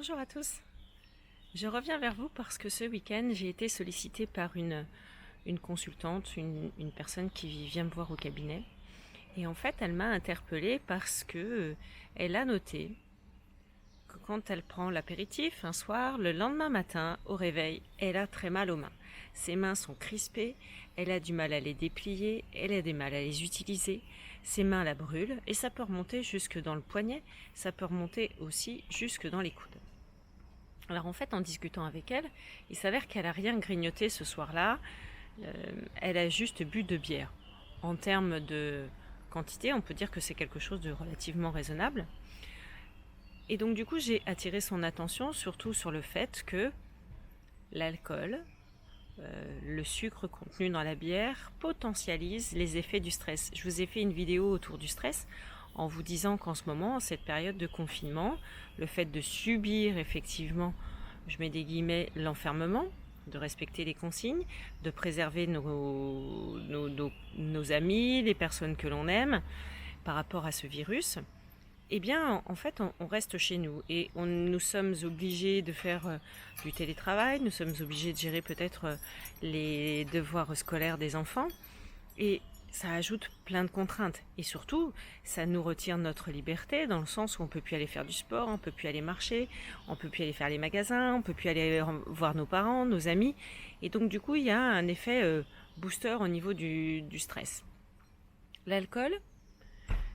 Bonjour à tous, je reviens vers vous parce que ce week-end j'ai été sollicitée par une consultante, une personne qui vient me voir au cabinet. Et en fait elle m'a interpellée parce que elle a noté que quand elle prend l'apéritif un soir, le lendemain matin au réveil, elle a très mal aux mains. Ses mains sont crispées, elle a du mal à les déplier, elle a du mal à les utiliser, ses mains la brûlent et ça peut remonter jusque dans le poignet, ça peut remonter aussi jusque dans les coudes. Alors en fait, en discutant avec elle, il s'avère qu'elle n'a rien grignoté ce soir-là, elle a juste bu de bière. En termes de quantité, on peut dire que c'est quelque chose de relativement raisonnable. Et donc du coup, j'ai attiré son attention surtout sur le fait que l'alcool, le sucre contenu dans la bière potentialise les effets du stress. Je vous ai fait une vidéo autour du stress en vous disant qu'en ce moment, en cette période de confinement, le fait de subir effectivement, je mets des guillemets, l'enfermement, de respecter les consignes, de préserver nos amis, les personnes que l'on aime par rapport à ce virus, eh bien, en fait, on reste chez nous et nous sommes obligés de faire du télétravail, nous sommes obligés de gérer peut-être les devoirs scolaires des enfants et ça ajoute plein de contraintes et surtout, ça nous retire notre liberté dans le sens où on peut plus aller faire du sport, on peut plus aller marcher, on peut plus aller faire les magasins, on peut plus aller voir nos parents, nos amis et donc du coup, il y a un effet booster au niveau du stress. L'alcool,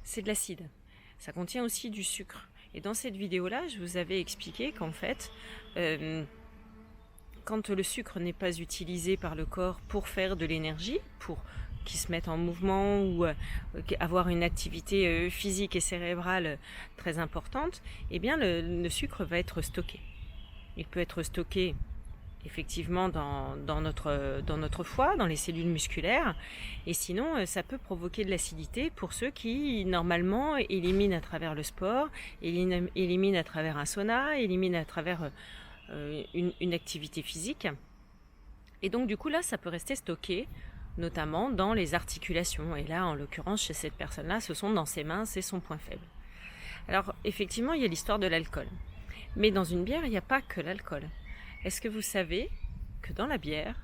c'est de l'acide. Ça contient aussi du sucre. Et dans cette vidéo-là, je vous avais expliqué qu'en fait, quand le sucre n'est pas utilisé par le corps pour faire de l'énergie, pour qu'il se mette en mouvement ou avoir une activité physique et cérébrale très importante, eh bien le sucre va être stocké. Il peut être stocké effectivement dans notre foie, dans les cellules musculaires. Et sinon, ça peut provoquer de l'acidité pour ceux qui, normalement, éliminent à travers le sport, éliminent à travers un sauna, éliminent à travers une activité physique. Et donc, du coup, là, ça peut rester stocké, notamment dans les articulations. Et là, en l'occurrence, chez cette personne-là, ce sont dans ses mains, c'est son point faible. Alors, effectivement, il y a l'histoire de l'alcool. Mais dans une bière, il n'y a pas que l'alcool. Est-ce que vous savez que dans la bière,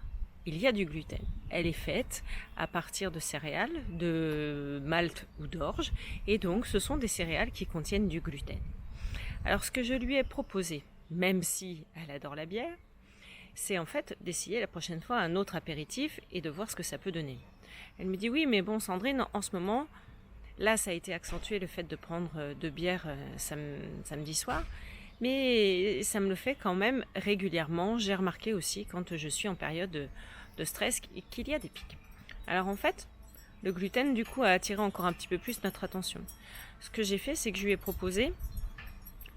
il y a du gluten? Elle est faite à partir de céréales, de malt ou d'orge, et donc ce sont des céréales qui contiennent du gluten. Alors ce que je lui ai proposé, même si elle adore la bière, c'est en fait d'essayer la prochaine fois un autre apéritif et de voir ce que ça peut donner. Elle me dit oui, mais bon Sandrine, en ce moment, là ça a été accentué le fait de prendre de bière samedi soir, mais ça me le fait quand même régulièrement. J'ai remarqué aussi quand je suis en période de stress qu'il y a des pics. Alors en fait, le gluten du coup a attiré encore un petit peu plus notre attention. Ce que j'ai fait, c'est que je lui ai proposé,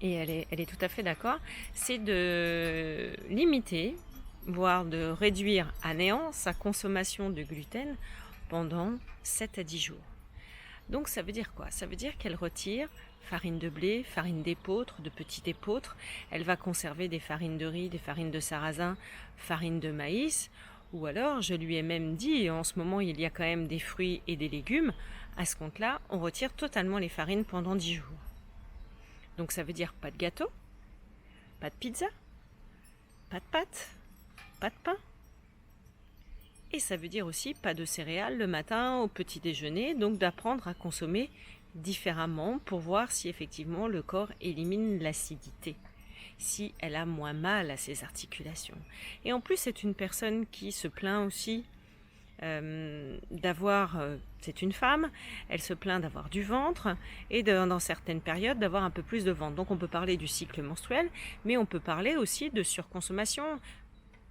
et elle est tout à fait d'accord, c'est de limiter, voire de réduire à néant sa consommation de gluten pendant 7 à 10 jours. Donc ça veut dire quoi? Ça veut dire qu'elle retire farine de blé, farine d'épeautre, de petit épeautre. Elle va conserver des farines de riz, des farines de sarrasin, farine de maïs. Ou alors, je lui ai même dit, en ce moment il y a quand même des fruits et des légumes. À ce compte-là, on retire totalement les farines pendant 10 jours. Donc ça veut dire pas de gâteau, pas de pizza, pas de pâtes, pas de pain. Et ça veut dire aussi pas de céréales le matin au petit déjeuner, donc d'apprendre à consommer différemment pour voir si effectivement le corps élimine l'acidité, si elle a moins mal à ses articulations. Et en plus, c'est une personne qui se plaint aussi c'est une femme, elle se plaint d'avoir du ventre et dans certaines périodes d'avoir un peu plus de ventre. Donc on peut parler du cycle menstruel, mais on peut parler aussi de surconsommation.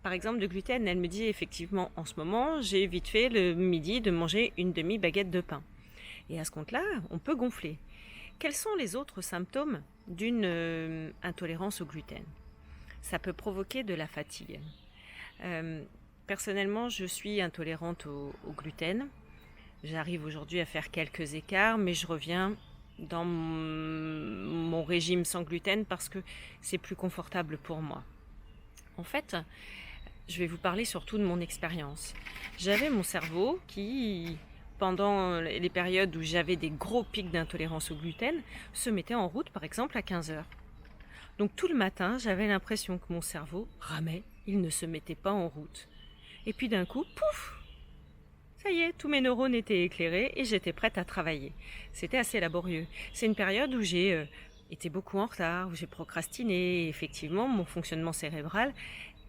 Par exemple, de gluten, elle me dit effectivement en ce moment, j'ai vite fait le midi de manger une demi-baguette de pain. Et à ce compte-là, on peut gonfler. Quels sont les autres symptômes d'une intolérance au gluten? Ça peut provoquer de la fatigue. Personnellement, je suis intolérante au gluten. J'arrive aujourd'hui à faire quelques écarts, mais je reviens dans mon régime sans gluten parce que c'est plus confortable pour moi. En fait, je vais vous parler surtout de mon expérience. J'avais mon cerveau qui, pendant les périodes où j'avais des gros pics d'intolérance au gluten, se mettait en route par exemple à 15 heures. Donc tout le matin, j'avais l'impression que mon cerveau ramait, il ne se mettait pas en route. Et puis d'un coup, pouf, ça y est, tous mes neurones étaient éclairés et j'étais prête à travailler. C'était assez laborieux. C'est une période où j'ai été beaucoup en retard, où j'ai procrastiné et effectivement mon fonctionnement cérébral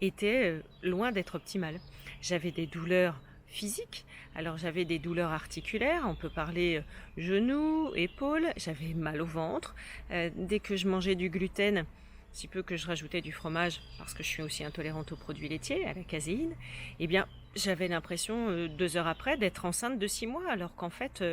était loin d'être optimal. J'avais des douleurs physiques, alors j'avais des douleurs articulaires, on peut parler genoux, épaules, j'avais mal au ventre. Dès que je mangeais du gluten, si peu que je rajoutais du fromage, parce que je suis aussi intolérante aux produits laitiers, à la caséine, eh bien j'avais l'impression 2 heures après d'être enceinte de 6 mois, alors qu'en fait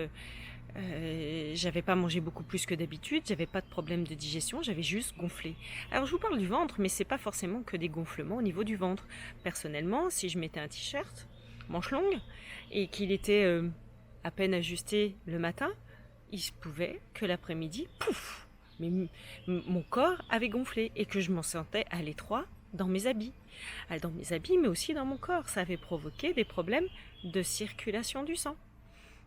j'avais pas mangé beaucoup plus que d'habitude, j'avais pas de problème de digestion, j'avais juste gonflé. Alors je vous parle du ventre, mais c'est pas forcément que des gonflements au niveau du ventre. Personnellement, si je mettais un t-shirt, manche longue, et qu'il était à peine ajusté le matin, il se pouvait que l'après-midi, pouf, mais mon corps avait gonflé et que je m'en sentais à l'étroit dans mes habits. Dans mes habits, mais aussi dans mon corps. Ça avait provoqué des problèmes de circulation du sang.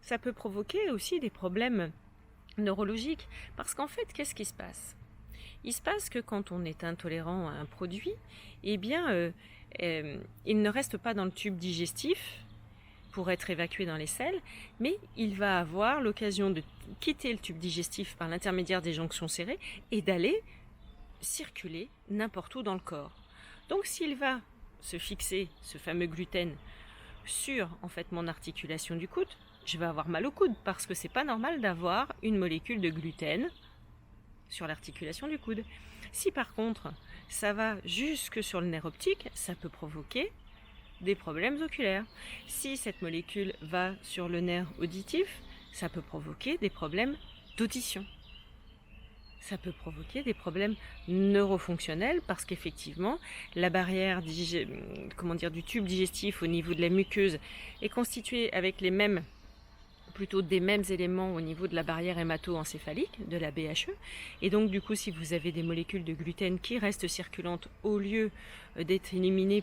Ça peut provoquer aussi des problèmes neurologiques. Parce qu'en fait, qu'est-ce qui se passe ? Il se passe que quand on est intolérant à un produit, eh bien, il ne reste pas dans le tube digestif pour être évacué dans les selles, mais il va avoir l'occasion de quitter le tube digestif par l'intermédiaire des jonctions serrées et d'aller circuler n'importe où dans le corps. Donc s'il va se fixer, ce fameux gluten, sur en fait mon articulation du coude, je vais avoir mal au coude parce que c'est pas normal d'avoir une molécule de gluten sur l'articulation du coude. Si par contre ça va jusque sur le nerf optique, ça peut provoquer des problèmes oculaires. Si cette molécule va sur le nerf auditif, ça peut provoquer des problèmes d'audition. Ça peut provoquer des problèmes neurofonctionnels parce qu'effectivement, la barrière du tube digestif au niveau de la muqueuse est constituée avec des mêmes éléments au niveau de la barrière hémato-encéphalique, de la BHE. Et donc, du coup, si vous avez des molécules de gluten qui restent circulantes au lieu d'être éliminées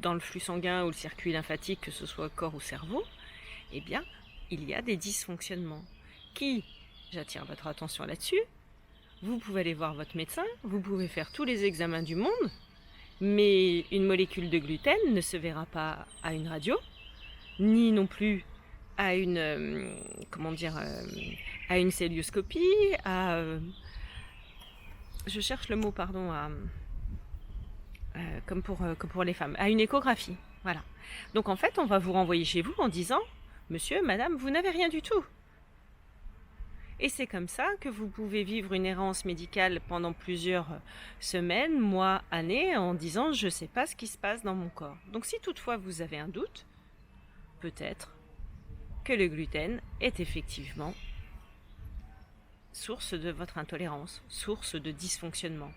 dans le flux sanguin ou le circuit lymphatique, que ce soit corps ou cerveau, eh bien, il y a des dysfonctionnements qui... J'attire votre attention là-dessus. Vous pouvez aller voir votre médecin, vous pouvez faire tous les examens du monde, mais une molécule de gluten ne se verra pas à une radio, ni non plus à une cœlioscopie, je cherche le mot, pardon, comme pour les femmes, à une échographie. Voilà. Donc en fait, on va vous renvoyer chez vous en disant, monsieur, madame, vous n'avez rien du tout. Et c'est comme ça que vous pouvez vivre une errance médicale pendant plusieurs semaines, mois, années, en disant je ne sais pas ce qui se passe dans mon corps. Donc si toutefois vous avez un doute, peut-être que le gluten est effectivement source de votre intolérance, source de dysfonctionnement.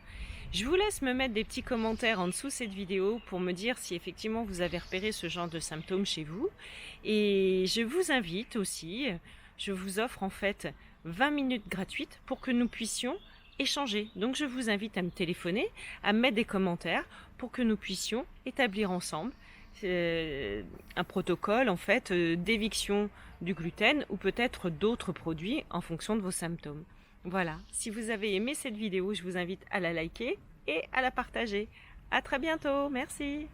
Je vous laisse me mettre des petits commentaires en dessous de cette vidéo pour me dire si effectivement vous avez repéré ce genre de symptômes chez vous. Et je vous invite aussi, je vous offre en fait 20 minutes gratuites pour que nous puissions échanger. Donc je vous invite à me téléphoner, à me mettre des commentaires pour que nous puissions établir ensemble un protocole en fait d'éviction du gluten ou peut-être d'autres produits en fonction de vos symptômes. Voilà, si vous avez aimé cette vidéo, je vous invite à la liker et à la partager. À très bientôt, merci.